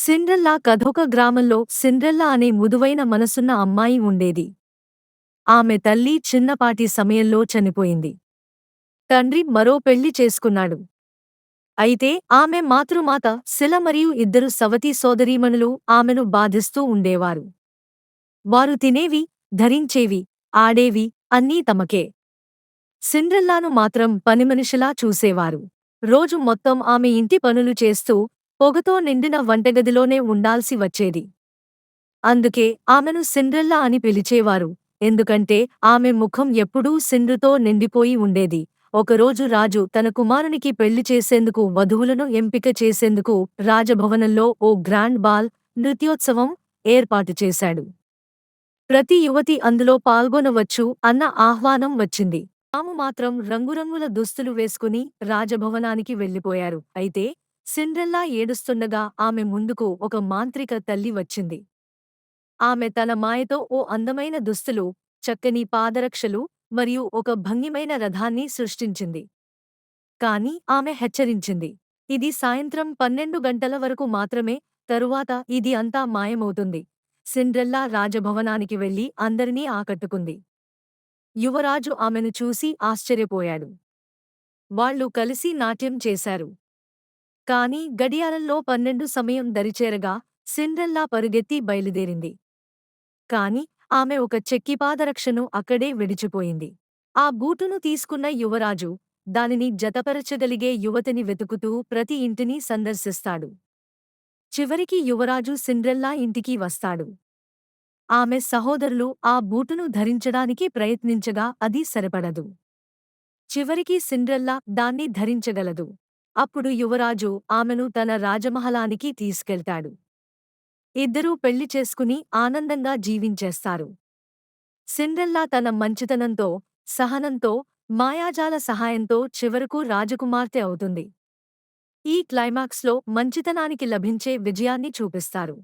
Cinderella కథొక గ్రామంలో Cinderella అనే మృదువైన మనసున్న అమ్మాయి ఉండేది. ఆమె తల్లి చిన్నపాటి సమయంలో చనిపోయింది. తండ్రి మరో పెళ్లి చేసుకున్నాడు. అయితే ఆమె మాతృమాత శిల మరియు ఇద్దరు సవతి సోదరీమణులు ఆమెను బాధిస్తూ ఉండేవారు. వారు తినేవి, ధరించేవి, ఆడేవి అన్నీ తమకే. సిండ్రెల్లాను మాత్రం పనిమనిషిలా చూసేవారు. రోజు మొత్తం ఆమె ఇంటి పనులు చేస్తూ పొగతో నిండిన వంటగదిలోనే ఉండాల్సి వచ్చేది. అందుకే ఆమెను సిండ్రెల్లా అని పిలిచేవారు, ఎందుకంటే ఆమె ముఖం ఎప్పుడూ సిండ్రుతో నిండిపోయి ఉండేది. ఒకరోజు రాజు తన కుమారునికి పెళ్లి చేసేందుకు వధువులను ఎంపిక చేసేందుకు రాజభవనంలో ఓ గ్రాండ్ బాల్, నృత్యోత్సవం ఏర్పాటు చేశాడు. ప్రతి యువతి అందులో పాల్గొనవచ్చు అన్న ఆహ్వానం వచ్చింది. తాము మాత్రం రంగురంగుల దుస్తులు వేసుకుని రాజభవనానికి వెళ్ళిపోయారు. అయితే సిండ్రెల్లా ఏడుస్తుండగా ఆమె ముందుకు ఒక మాంత్రిక తల్లి వచ్చింది. ఆమె తన మాయతో ఓ అందమైన దుస్తులు, చక్కని పాదరక్షలు మరియు ఒక భంగిమైన రథాన్ని సృష్టించింది. కాని ఆమె హెచ్చరించింది, ఇది సాయంత్రం 12 గంటల వరకు మాత్రమే, తరువాత ఇది అంతా మాయమవుతుంది. సిండ్రెల్లా రాజభవనానికి వెళ్లి అందరినీ ఆకట్టుకుంది. యువరాజు ఆమెను చూసి ఆశ్చర్యపోయాడు. వాళ్ళు కలిసి నాట్యం చేశారు. కాని గడియారంలో 12 సమయం దరిచేరగా సిండ్రెల్లా పరుగెత్తి బయలుదేరింది. కాని ఆమె ఒక చెక్కిపాదరక్షను అక్కడే విడిచిపోయింది. ఆ బూటును తీసుకున్న యువరాజు దానిని జతపరచగలిగే యువతిని వెతుకుతూ ప్రతి ఇంటిని సందర్శిస్తాడు. చివరికి యువరాజు సిండ్రెల్లా ఇంటికి వస్తాడు. ఆమె సహోదరులు ఆ బూటును ధరించడానికి ప్రయత్నించగా అది సరిపడదు. చివరికి సిండ్రెల్లా దాన్ని ధరించగలదు. అప్పుడు యువరాజు ఆమెను తన రాజమహలానికి తీసుకెళ్తాడు. ఇద్దరూ పెళ్లి చేసుకుని ఆనందంగా జీవించేస్తారు. సిండ్రెల్లా తన మంచితనంతో, సహనంతో, మాయాజాల సహాయంతో చివరకు రాజకుమార్తె అవుతుంది. ఈ క్లైమాక్స్లో మంచితనానికి లభించే విజయాన్ని చూపిస్తారు.